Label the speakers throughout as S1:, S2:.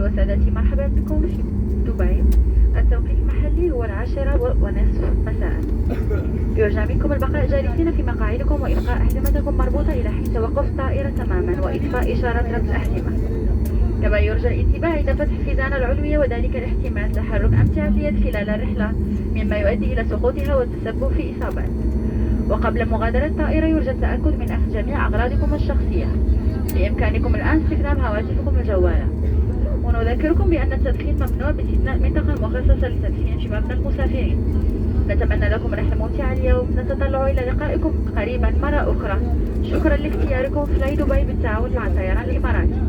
S1: وسادتي، مرحبا بكم في دبي. التوقيت المحلي هو 10:30 مساء. يرجى منكم البقاء جالسين في مقاعدكم وإبقاء أحزمتكم مربوطة إلى حين توقف الطائرة تماما وإطفاء إشارة ربط الأحزمة. كما يرجى الانتباه عند فتح الخزانة العلوية، وذلك لاحتمال تحرك أمتعة اليد خلال الرحلة مما يؤدي إلى سقوطها والتسبب في إصابات. وقبل مغادرة الطائرة يرجى التأكد من أخذ جميع أغراضكم الشخصية. بإمكانكم الآن استخدام هواتفكم الجوالة. ونذكركم بأن التدخين ممنوع باستثناء المنطقة المخصصة لتدخين شباب المسافرين. نتمنى لكم رحلة ممتعة اليوم، نتطلع إلى لقائكم قريبا مرة أخرى. شكرا لاختياركم فلاي دبي بالتعاون مع الطيران الإماراتي.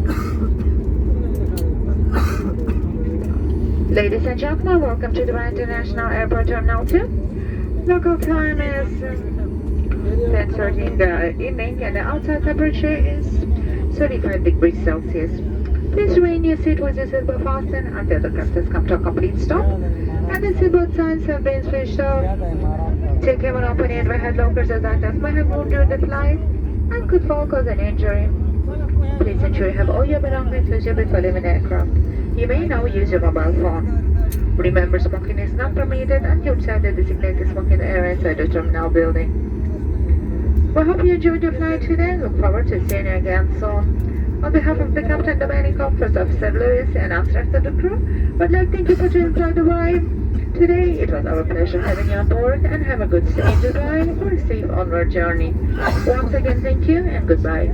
S1: Ladies and gentlemen, welcome to Dubai International Airport Terminal 2. Local time is 10:30 in the evening and the outside temperature is 35 degrees Celsius. Please remain in your seat with your seatbelt fastened until the craft has come to a complete stop and the seatbelt signs have been switched off. Take care when opening overhead lockers, as items might have moved during the flight and could fall cause an injury. Please ensure you have all your belongings with you before leaving the aircraft. You may now use your mobile phone. Remember, smoking is not permitted and outside the designated smoking area inside the terminal building. We hope you enjoyed your flight today and look forward to seeing you again soon. On behalf of the captain, the Dominic First Officer Lewis, and us rest of the crew, we'd like to thank you for tuning into Dubai. Today, it was our pleasure having you on board, and have a good stay in Dubai for a safe onward journey. Once again, thank you and goodbye.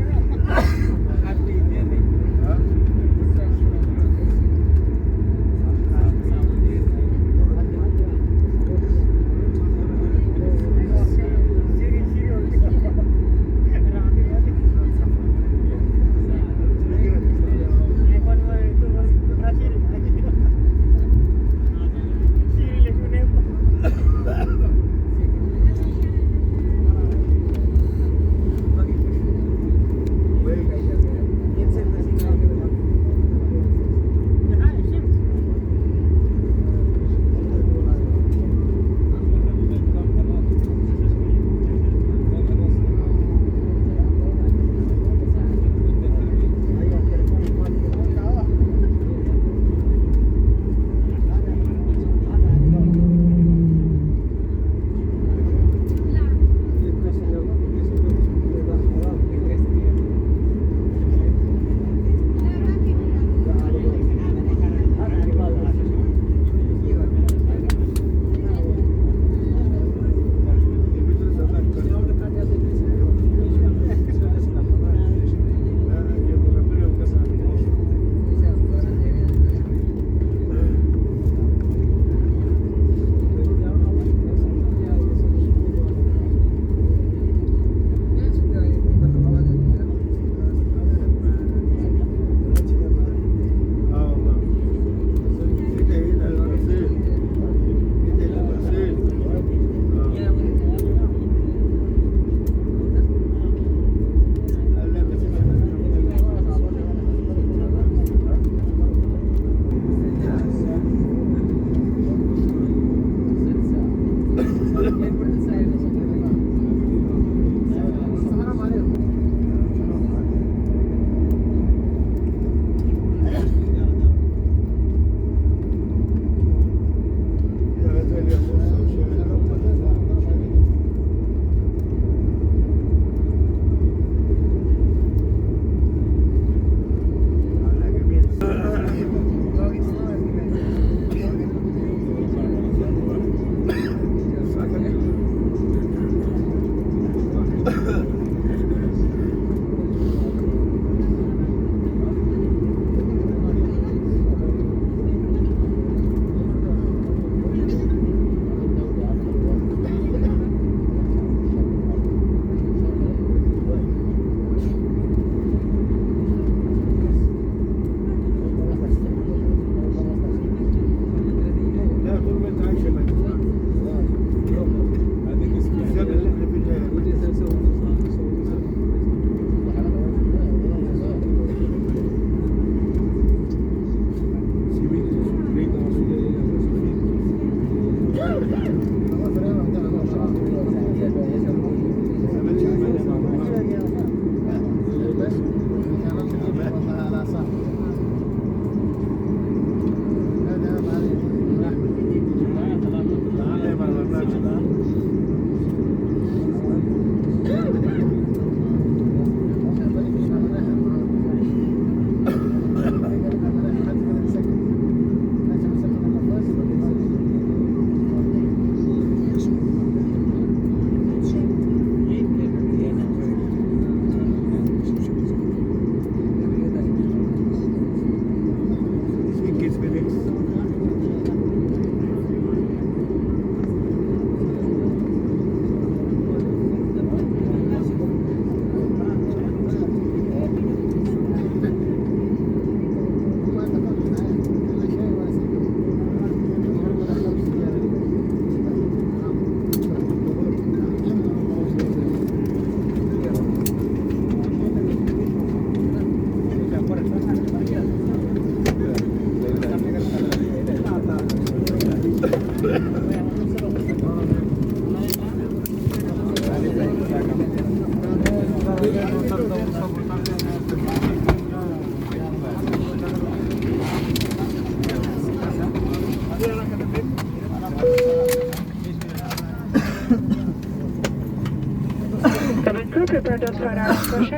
S1: Cabin crew, prepare those for our approach.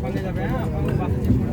S2: সঙ্গে যাবে, হ্যাঁ